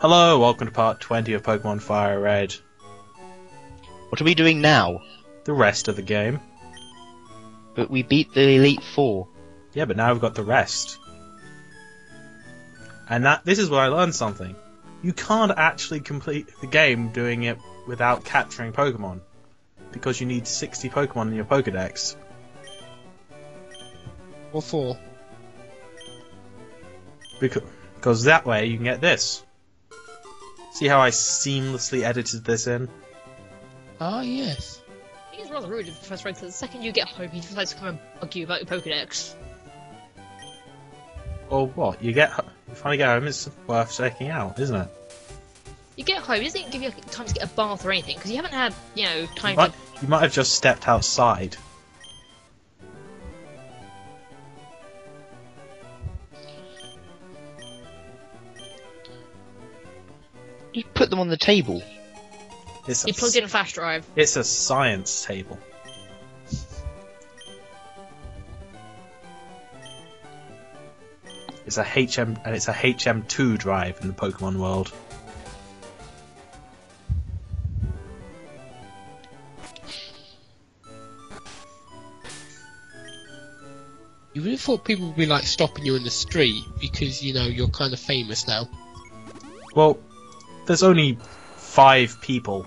Hello, welcome to part 20 of Pokemon Fire Red. What are we doing now? The rest of the game. But we beat the Elite Four. Yeah, but now we've got the rest. And this is where I learned something. You can't actually complete the game doing it without capturing Pokemon. Because you need 60 Pokemon in your Pokedex. What for? Because that way you can get this. See how I seamlessly edited this in? Ah, yes. I think it's rather rude of Professor X that the second you get home, he decides to come and bug you about your Pokedex. Or what? You finally get home, it's worth checking out, isn't it? You get home, he doesn't give you time to get a bath or anything, because you haven't had, time You might have just stepped outside. You put them on the table. You plugged in a flash drive. It's a science table. It's a HM2 drive in the Pokemon world. You would have thought people would be like stopping you in the street because, you're kind of famous now. Well, there's only 5 people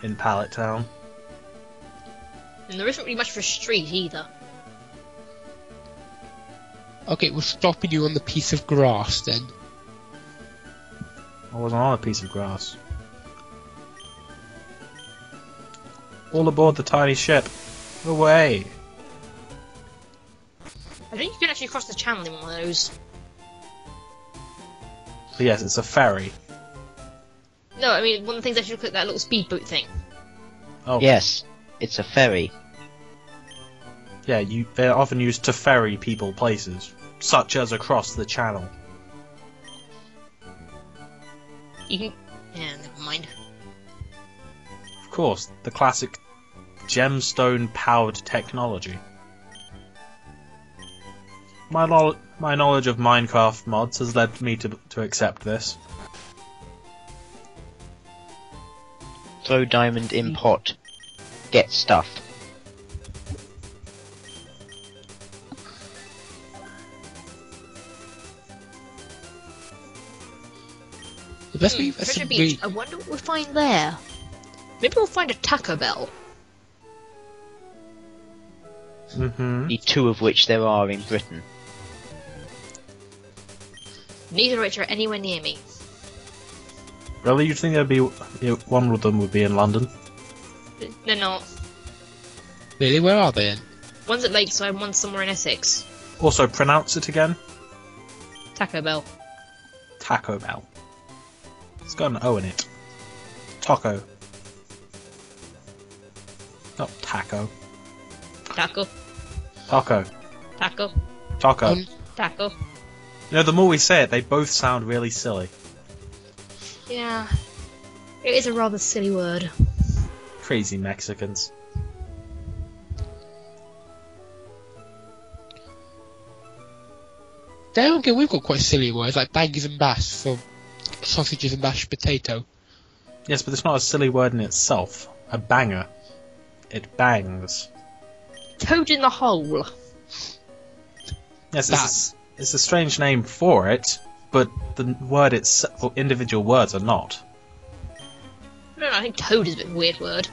in Pallet Town. And there isn't really much of a street either. Okay, we're stopping you on the piece of grass then. I wasn't on a piece of grass. All aboard the tiny ship. Away! I think you can actually cross the channel in one of those. But yes, it's a ferry. No, I mean, one of the things I should look at that little speedboat thing. Oh. Yes, it's a ferry. Yeah, they're often used to ferry people places, such as across the channel. You can... Yeah, never mind. Of course, the classic gemstone-powered technology. My knowledge of Minecraft mods has led me to accept this. Throw diamond in pot. Get stuff. The best way Treasure Beach, I wonder what we'll find there. Maybe we'll find a Taco Bell. Mm-hmm. The 2 of which there are in Britain. Neither of which are anywhere near me. Really, you'd think there'd be one of them would be in London? They're not. Really? Where are they in? One's at Lakeside, one's somewhere in Essex. Also, pronounce it again. Taco Bell. Taco Bell. It's got an O in it. Taco. Not taco. Taco. Taco. Taco. Taco. Taco. The more we say it, they both sound really silly. Yeah. It is a rather silly word. Crazy Mexicans. Down here we've got quite silly words like baggies and bass for sausages and mashed potato. Yes, but it's not a silly word in itself. A banger. It bangs. Toad in the hole. Yes, it's a strange name for it, but the word itself, or individual words are not. No, I think toad is a bit of a weird word.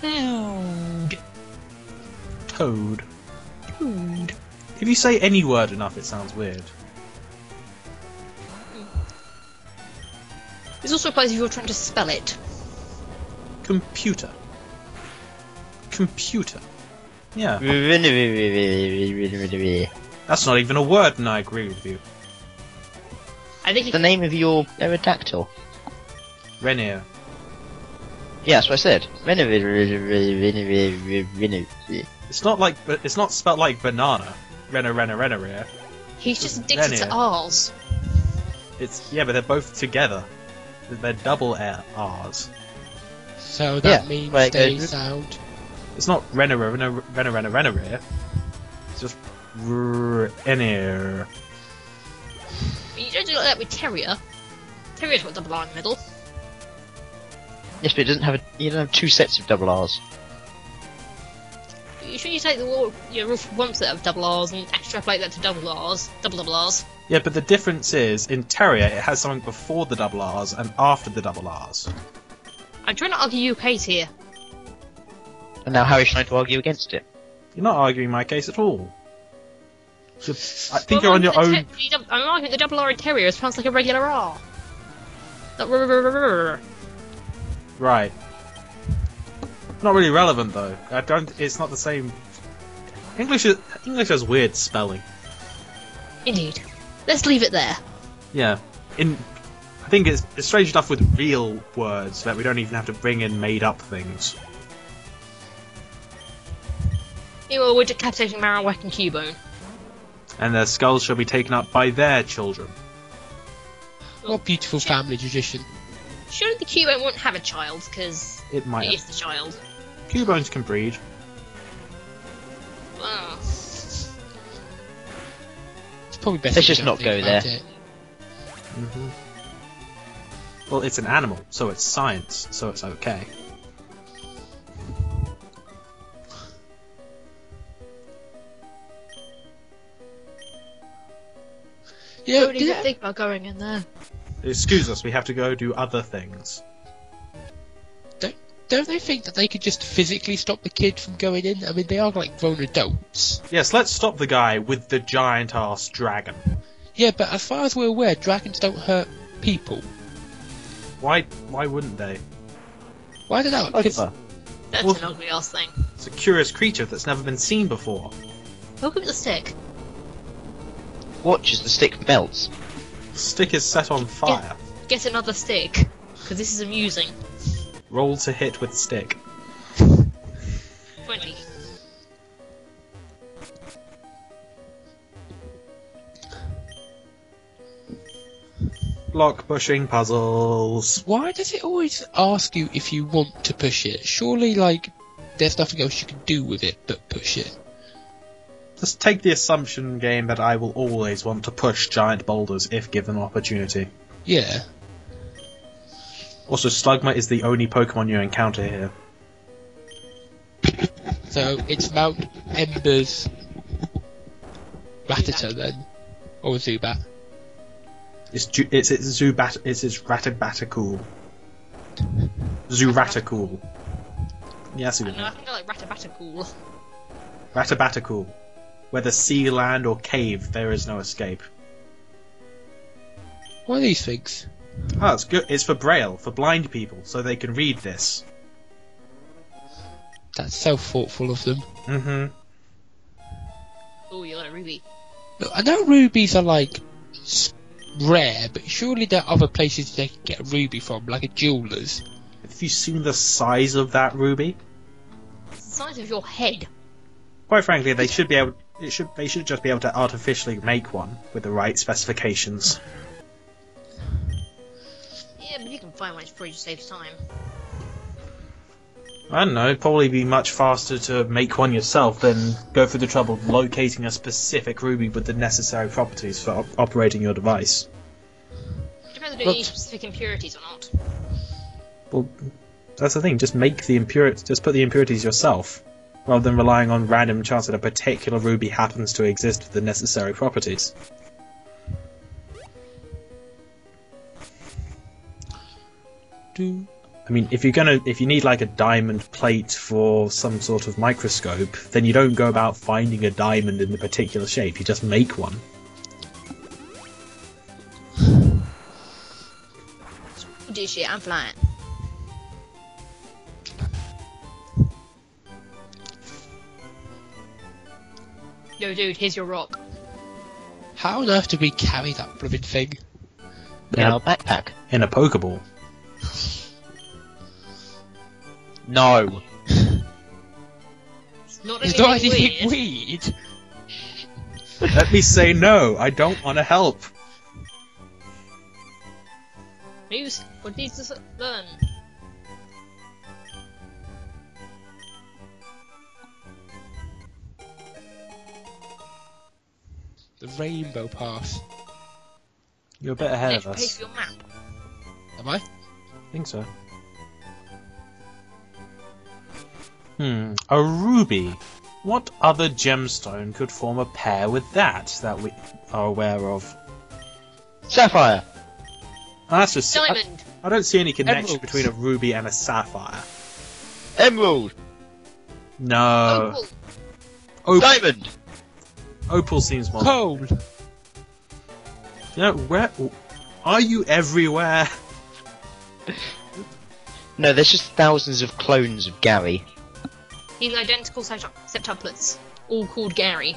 Toad. Toad. Toad. If you say any word enough, it sounds weird. This also applies if you're trying to spell it. Computer. Computer. Yeah. That's not even a word, and I agree with you. I think The name of your Aerodactyl. Renier. Yeah, that's what I said. It's not spelled like banana. Renner. he's just addicted to R's. Yeah, but they're both together. They're double R's. So that means like they sound... It's not Renner. It's just Renier. You don't do like that with Terrier. Terrier's got double R in the middle. Yes, but it doesn't have you don't have two sets of double R's. You should take the rule for one set of double R's and extrapolate that to double R's, double R's. Yeah, but the difference is, in Terrier, it has something before the double R's and after the double R's. I'm trying to argue your case here. And now Harry's trying to argue against it. You're not arguing my case at all. I think you're on your own... I'm arguing the double R in Terrier sounds like a regular R. Right. Not really relevant, though. It's not the same... English has weird spelling. Indeed. Let's leave it there. Yeah. I think it's strange enough with real words that we don't even have to bring in made-up things. Yeah, well, we're decapitating Marowak and Cubone. And their skulls shall be taken up by their children. What beautiful family tradition. Surely the Cubone won't have a child, because It might it have. is the child. Cubones can breed. Wow. It's probably best. Let's if we just don't not think go about there. it. Mm-hmm. Well, it's an animal, so it's science, so it's okay. Yeah, Don't even think about going in there. Excuse us, we have to go do other things. don't they think that they could just physically stop the kid from going in? I mean, they are like grown adults. Yes, let's stop the guy with the giant-ass dragon. Yeah, but as far as we're aware, dragons don't hurt people. Why wouldn't they? Why don't know? Because That's Well- an ugly ass thing. It's a curious creature that's never been seen before. Look at the stick. Watch as the stick melts. The stick is set on fire. Get another stick, because this is amusing. Roll to hit with stick. 20. Block pushing puzzles. why does it always ask you if you want to push it? Surely, like, there's nothing else you can do with it but push it. Just take the assumption, game, that I will always want to push giant boulders if given an opportunity. Yeah. Also, Slugma is the only Pokemon you encounter here. So it's Mount Ember's Rattata then, or Zubat. It's Ratatacool. Zuratacool. Yes, I don't know, I think I like Ratabatacool. Ratatacool. Whether sea, land, or cave, there is no escape. What are these things? Oh, it's good. It's for Braille, for blind people, so they can read this. That's so thoughtful of them. Mm-hmm. Oh, you like a ruby. Look, I know rubies are like rare, but surely there are other places they can get a ruby from, like a jeweler's. Have you seen the size of that ruby? It's the size of your head. Quite frankly, they should be able. They should just be able to artificially make one with the right specifications. Yeah, but you can find one, it's free, just saves time. I don't know. It'd probably be much faster to make one yourself than go through the trouble of locating a specific ruby with the necessary properties for operating your device. Depends on Look. any specific impurities or not. Well, that's the thing. Just make the Just put the impurities yourself, rather than relying on random chance that a particular ruby happens to exist with the necessary properties. I mean, if you need like a diamond plate for some sort of microscope, then you don't go about finding a diamond in the particular shape. You just make one. Do shit, I'm flying. Yo, dude, here's your rock. How on earth do we carry that blooming thing? In our backpack. In a Pokeball. No. It's not It's anything not anything weird. weird. Let me say no. I don't want to help. Moves, what needs to learn? The rainbow path. You're a bit ahead of Next page us. for your map. Am I? I think so. A ruby. What other gemstone could form a pair with that we are aware of? Sapphire. That's just. Diamond. I don't see any connection Emeralds. between a ruby and a sapphire. Emerald. No. Opal. Diamond. Opal seems more. Coal. You know, where are you everywhere? No, there's just thousands of clones of Gary. He's identical septuplets, all called Gary.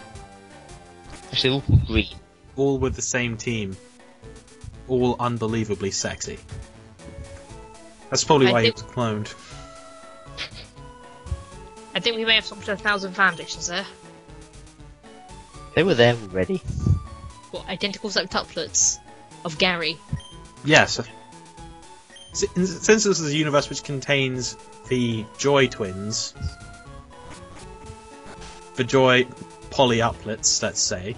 Actually, all green. All with the same team. All unbelievably sexy. That's probably I why he think- was cloned. I think we may have stopped 1,000 foundations there. They were there already. What, identical septuplets of Gary? Yes. Since this is a universe which contains the Joy twins, the Joy polyuplets, let's say.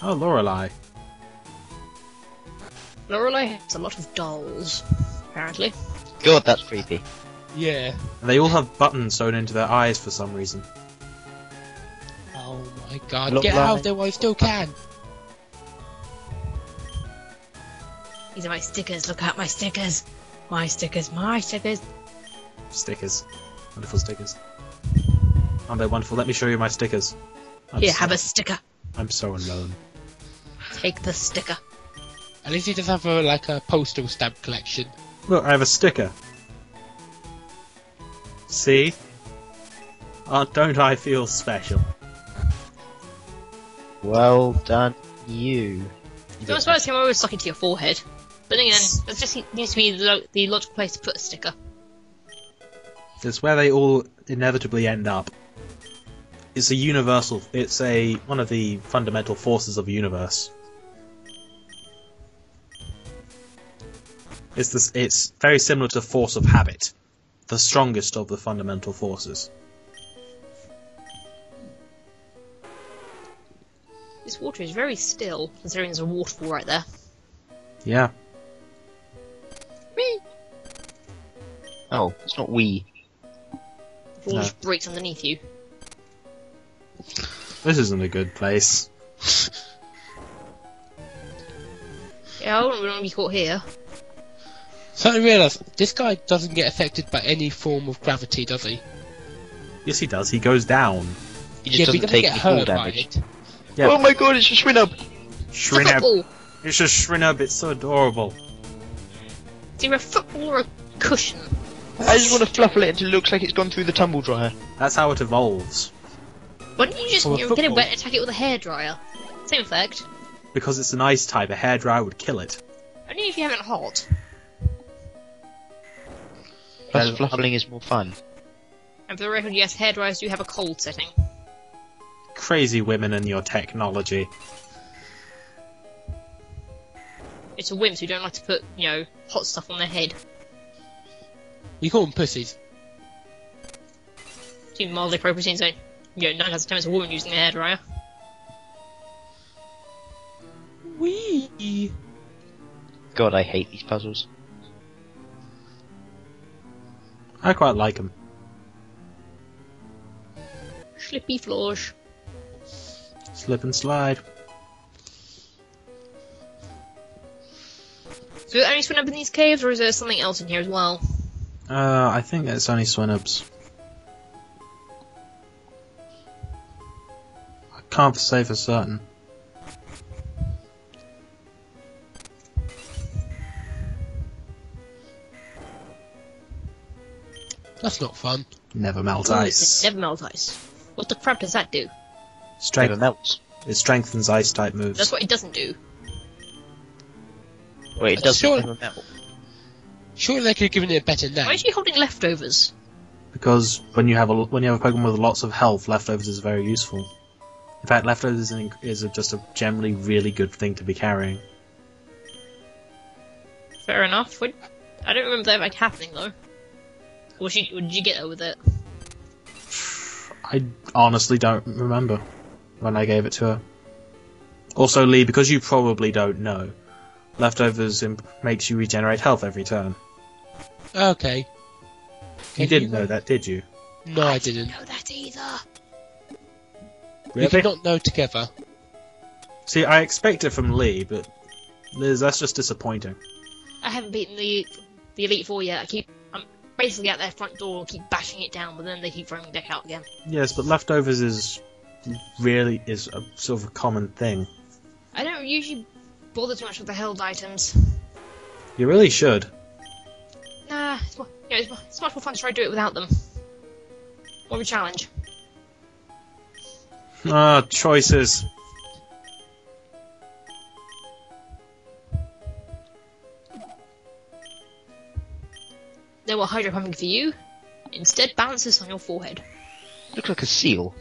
Oh, Lorelei. Lorelei has a lot of dolls, apparently. God, that's creepy. Yeah. And they all have buttons sewn into their eyes for some reason. Oh my god. Look Get like- out of there while you still can. These are my stickers, look at my stickers! My stickers, my stickers! Stickers. Wonderful stickers. Aren't they wonderful? Let me show you my stickers. Here, have a sticker. I'm so alone. Take the sticker. At least he does have a postal stamp collection. Look, I have a sticker. See? Don't I feel special? Well done, you. So I suppose I'm always stuck into your forehead. But then again, that just needs to be the logical place to put a sticker. It's where they all inevitably end up. It's a universal. It's one of the fundamental forces of the universe. It's very similar to the force of habit, the strongest of the fundamental forces. This water is very still, considering there's a waterfall right there. Yeah. Whee! Oh, it's not we. It all No. just breaks underneath you. This isn't a good place. Yeah, I wouldn't want to be caught here. Suddenly realise, this guy doesn't get affected by any form of gravity, does he? Yes, he does. He goes down. He just Yeah, but he doesn't doesn't take get any fall hurt by damage. it. Yeah. Oh my god, it's a Shrinub! It's a Shrinub. football! It's a Shrinub. It's so adorable. It's either a football or a cushion. I just want to fluffle it until it looks like it's gone through the tumble dryer. That's how it evolves. Why don't you just Or a get it football. wet and attack it with a hairdryer? Same effect. Because it's an ice type, a hairdryer would kill it. Only if you have it hot. Plus, Yeah, fluffling is more fun. And for the record, yes, hairdryers do have a cold setting. Crazy women and your technology. It's a wimps who don't like to put, hot stuff on their head. You call them pussies. Seem mildly appropriate, so, 9 out of 10 it's a woman using a hairdryer. Wee. God, I hate these puzzles. I quite like them. Slippy floors. Slip and slide. So, only swim up in these caves, or is there something else in here as well? I think it's only Swinubs. I can't say for certain. That's not fun. Never melt Ooh, ice. Never melt ice. What the crap does that do? Never Strength. melts. It strengthens ice type moves. That's what it doesn't do. Wait, it doesn't Sure. never melt. Surely they could have given it a better name. Why is she holding leftovers? Because when you have a Pokemon with lots of health, leftovers is very useful. In fact, leftovers is just a generally really good thing to be carrying. Fair enough. I don't remember that happening though. Or did you get her with it? I honestly don't remember when I gave it to her. Also, Lee, because you probably don't know, Leftovers makes you regenerate health every turn. Okay. You didn't know that, did you? No, I didn't. know that either. We Really? did not know together. See, I expect it from Lee, but Liz, that's just disappointing. I haven't beaten the Elite Four yet. I'm basically at their front door, keep bashing it down, but then they keep throwing the deck out again. Yes, but leftovers is really a sort of a common thing. I don't usually bother too much with the held items. You really should. Nah, it's much more fun to try to do it without them. More of a challenge. Ah, choices. No more hydro pumping for you. Instead, balance this on your forehead. Looks like a seal.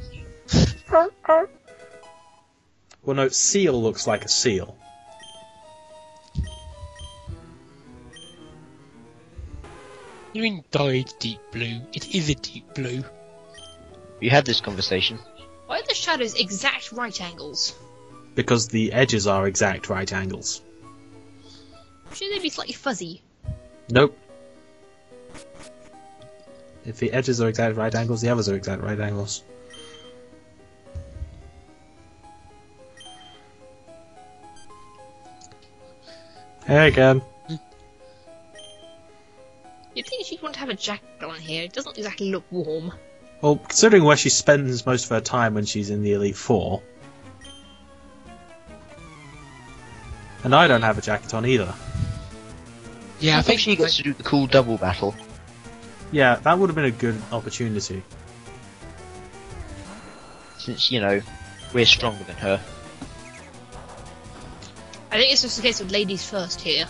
Well, no, seal looks like a seal. You mean dyed deep blue? It is a deep blue. We had this conversation. Why are the shadows exact right angles? Because the edges are exact right angles. Shouldn't they be slightly fuzzy? Nope. If the edges are exact right angles, the others are exact right angles. Hey again. You'd think she'd want to have a jacket on here. It doesn't exactly look warm. Well, considering where she spends most of her time when she's in the Elite Four. And I don't have a jacket on either. Yeah, I think she gets to do the cool double battle. Yeah, that would have been a good opportunity. Since, you know, we're stronger than her. I think it's just a case of ladies first here.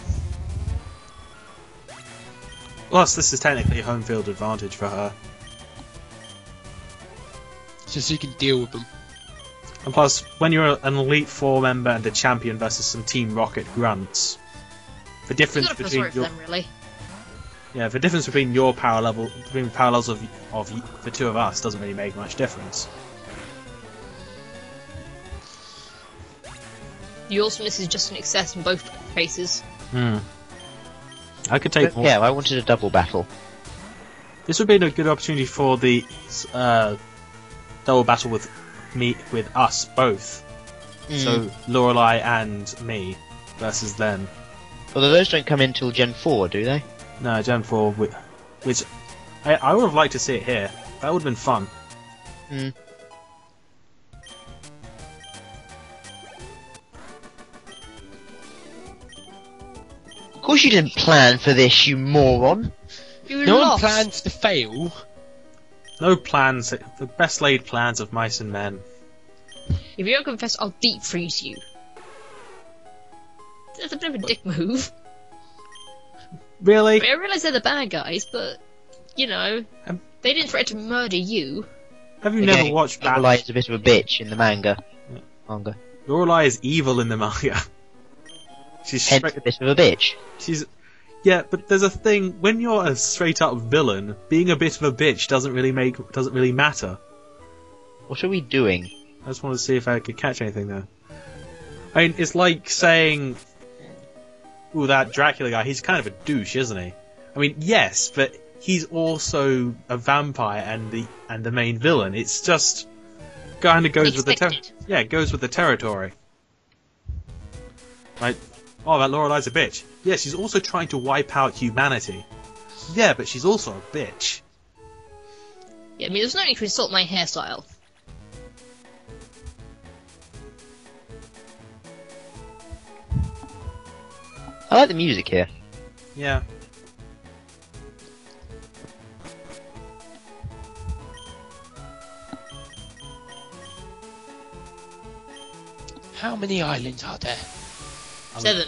Plus, this is technically home field advantage for her. so she can deal with them. And plus, when you're an Elite Four member and a champion versus some Team Rocket grunts, the You difference gotta feel between sorry for your them, really. the difference between your power level, between power levels of the two of us, doesn't really make much difference. The awesomeness is just an excess in both cases. I could take more. Yeah, I wanted a double battle. This would be a good opportunity for the double battle with us both. So Lorelei and me versus them. Although those don't come in till Gen 4, do they? No, Gen 4, which I would have liked to see it here. That would have been fun. Of course you didn't plan for this, you moron. You No one lost. plans to fail. No plans, the best laid plans of mice and men. If you don't confess, I'll deep freeze you. That's a bit of a dick move. Really? I mean, I realise they're the bad guys, but, you know, they didn't threaten to murder you. Have you Again, never watched Lorelei is a bit of a bitch in the manga. Lorelei is evil in the manga. She's Hence a bit of a bitch. Yeah, but there's a thing, when you're a straight up villain, being a bit of a bitch doesn't really matter. What are we doing? I just wanted to see if I could catch anything there. I mean, it's like saying, ooh, that Dracula guy, he's kind of a douche, isn't he? I mean, yes, but he's also a vampire and the main villain. It's just kind of goes with the goes with the territory. Like, oh, that Lorelei's a bitch. Yeah, she's also trying to wipe out humanity. Yeah, but she's also a bitch. Yeah, I mean, there's no need to insult my hairstyle. I like the music here. Yeah. How many islands are there? 7.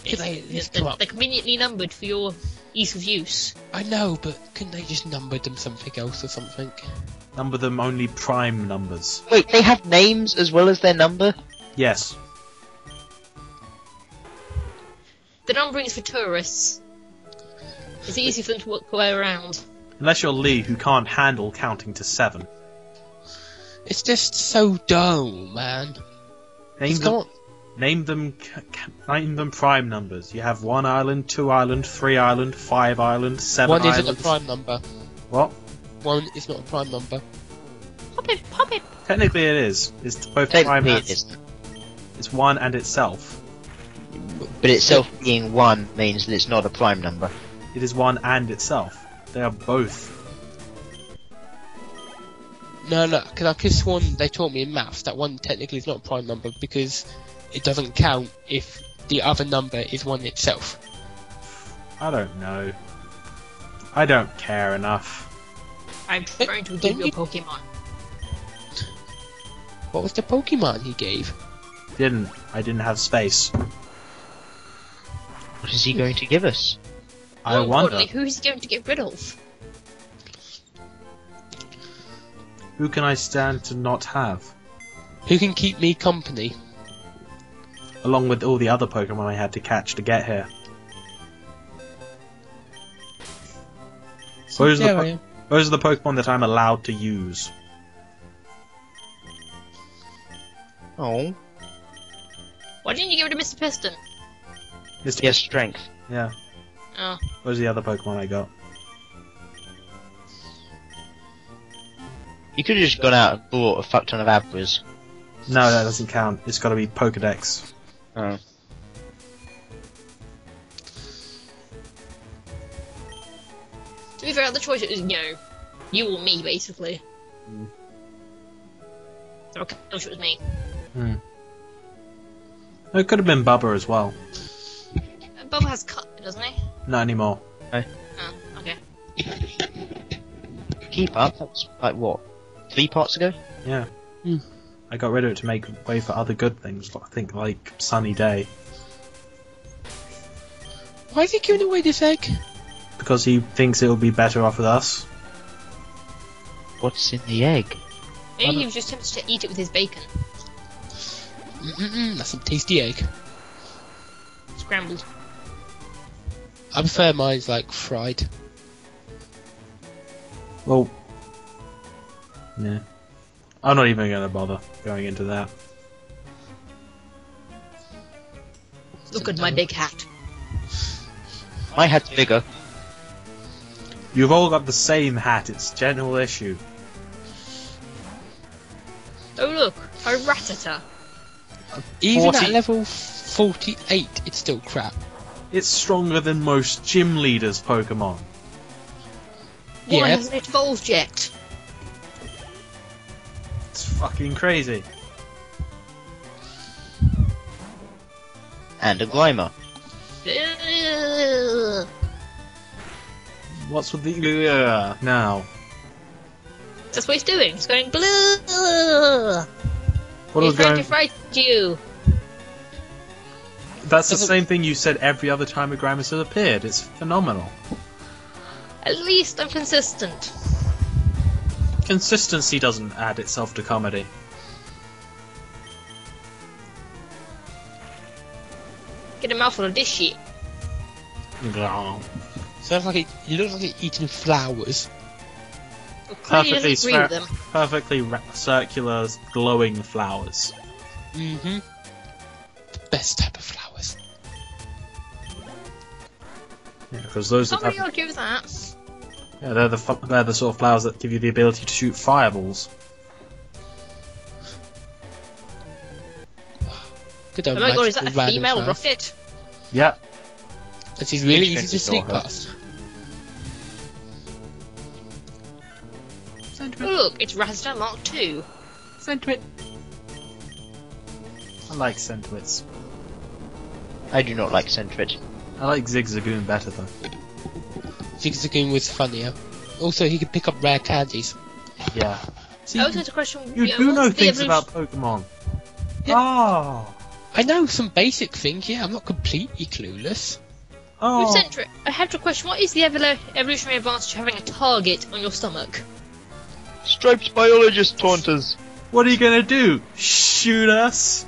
Could they at least come up? They're conveniently numbered for your ease of use. I know, but couldn't they just number them something else or something? Number them only prime numbers. Wait, they have names as well as their number? Yes. The numbering is for tourists. It's easy for them to work their way around. Unless you're Lee, who can't handle counting to 7. It's just so dull, man. Names It's not. Name them prime numbers. You have 1 island, 2 island, 3 island, 5 island, 7 1 islands. isn't a prime number. What? 1 is not a prime number. Pop it. Technically it is. It's both prime Technically and... it is. It's 1 and itself. But itself being 1 means that it's not a prime number. It is 1 and itself. They are both. No, because I could have sworn they taught me in maths that 1 technically is not a prime number because it doesn't count if the other number is 1 itself. I don't know. I don't care enough. I'm trying to give you a Pokemon. What was the Pokemon he gave? I didn't have space. What is he going to give us? I More wonder. importantly, who is he going to get rid of? Who can I stand to not have? Who can keep me company? Along with all the other Pokemon I had to catch to get here. Those There I are am. those are the Pokemon that I'm allowed to use. Oh. Why didn't you get rid of Mr. Piston? Mr. Yes, strength. Yeah. Oh. Those are the other Pokemon I got. You could have just gone out and bought a fuck ton of Abras. No, that doesn't count. It's got to be Pokedex. Oh. To be fair, the choice is, you or me, basically. Mm. So I wish it was me. It could have been Bubba as well. Bubba has cut, doesn't he? Not anymore. Oh, okay. Keep up? That's like what? 3 parts ago? Yeah. Hmm. I got rid of it to make way for other good things. I think like Sunny Day. Why is he giving away this egg? Because he thinks it will be better off with us. What's in the egg? Maybe he was just tempted to eat it with his bacon. That's some tasty egg. Scrambled. I prefer mine's like fried. Well, yeah. I'm not even going to bother going into that. Look at my big hat. My hat's bigger. You've all got the same hat. It's a general issue. Oh look, a Rattata. Even 40 at level 48, it's still crap. It's stronger than most gym leaders' Pokemon. Why Yeah. hasn't it evolved yet? It's fucking crazy. And a Grimer. Ugh. What's with the now? That's what he's doing. He's going blue. What He's was trying going? to fright you. That's the same thing you said every other time a Grimace has appeared. It's phenomenal. At least I'm consistent. Consistency doesn't add itself to comedy. Get a mouthful of this shit. Sounds like he looks like he's eating flowers. Well, clearly he doesn't agree with them. Perfectly circular, glowing flowers. Mm-hmm. The best type of flowers. Yeah, because those are Somebody will do that. yeah, they're the sort of flowers that give you the ability to shoot fireballs. Good Oh old my god, is magical that a random female flowers. rocket? Yeah. And she's really easy to Interesting sneak for her. past. Oh look, it's Rattata Mark II. Centuit. I like Centuits. I do not like Sentret. I like Zigzagoon better though. Zigzagoon was funnier. Also, he could pick up rare candies. Yeah. See, I was going to question. you do what's know the things evolution- about Pokemon. Yeah. Oh. I know some basic things, yeah, I'm not completely clueless. Oh. With Sentret, I have to question, what is the evolutionary advantage of having a target on your stomach? Striped biologist taunters. What are you gonna do? Shoot us?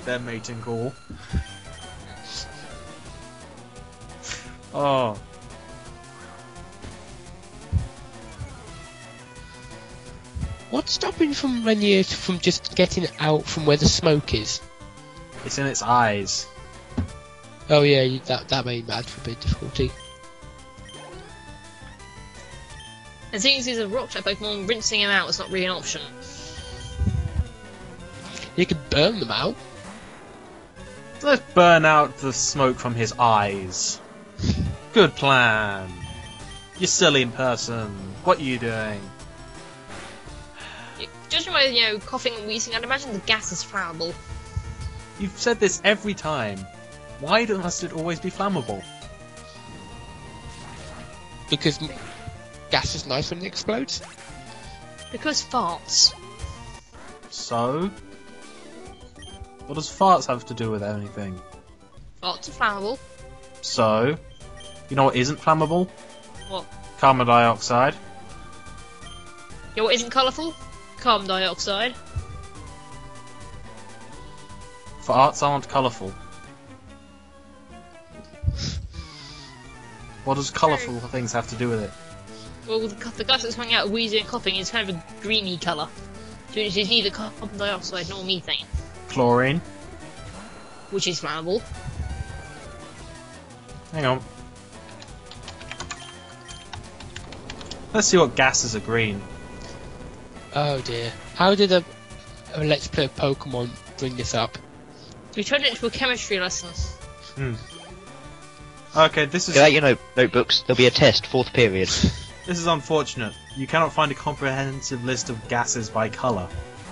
Their mating call. Oh. What's stopping from Renier from just getting out from where the smoke is? It's in its eyes. Oh yeah, that made me add for a bit of difficulty. And seeing as he's a rock type Pokemon, rinsing him out is not really an option. You could burn them out. Let's burn out the smoke from his eyes. Good plan. You silly person. What are you doing? Judging by, coughing and wheezing, I'd imagine the gas is flammable. You've said this every time. Why must it always be flammable? Because gas is nice when it explodes. Because farts. So? What does farts have to do with anything? Farts are flammable. So? You know what isn't flammable? What? Carbon dioxide. You know what isn't colourful? Carbon dioxide. Farts aren't colourful. What does colourful things have to do with it? Well, the gas that's coming out of wheezing and coughing is kind of a greeny colour. So it is neither carbon dioxide nor methane. Chlorine. Which is flammable. Hang on. Let's see what gases are green. Oh dear. How did a Let's Play of Pokemon bring this up? We turned it into a chemistry lesson. Okay, this is Get out your notebooks. There'll be a test, 4th period. this is unfortunate. You cannot find a comprehensive list of gases by colour,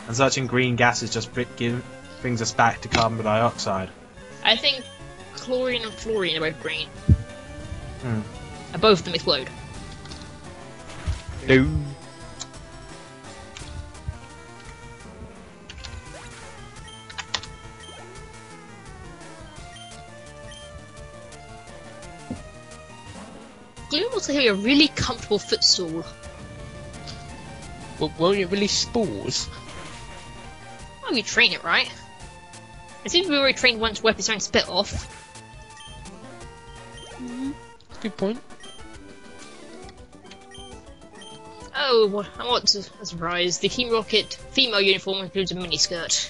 and searching green gases just brings us back to carbon dioxide. I think chlorine and fluorine are both green. Hmm. And both of them explode. No. Gloom looks like a really comfortable footstool. Well, won't it release spores? Oh, you train it right. It seems we already trained one to wipe its own spit off. Good point. Oh, what's a surprise. The Team Rocket female uniform includes a miniskirt.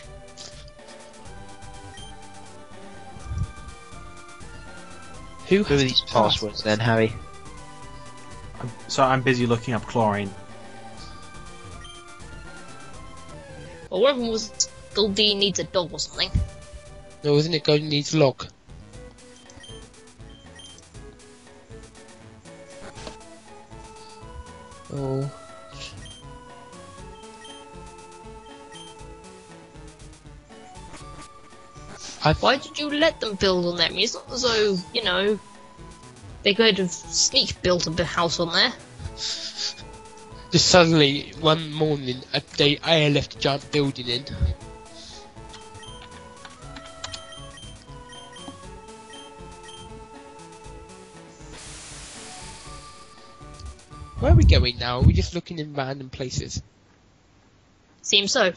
Who Who are has these passwords then, Harry? So I'm busy looking up chlorine. Well, one of them was Goldie needs a dog or something. No, isn't it going needs log? Oh. Why did you let them build on them? It's not as though, they could have sneak built a house on there. Just suddenly, one morning, I left a giant building in. Where are we going now? Are we just looking in random places? Seems so.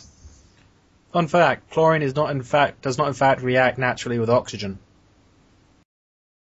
Fun fact: chlorine does not in fact react naturally with oxygen.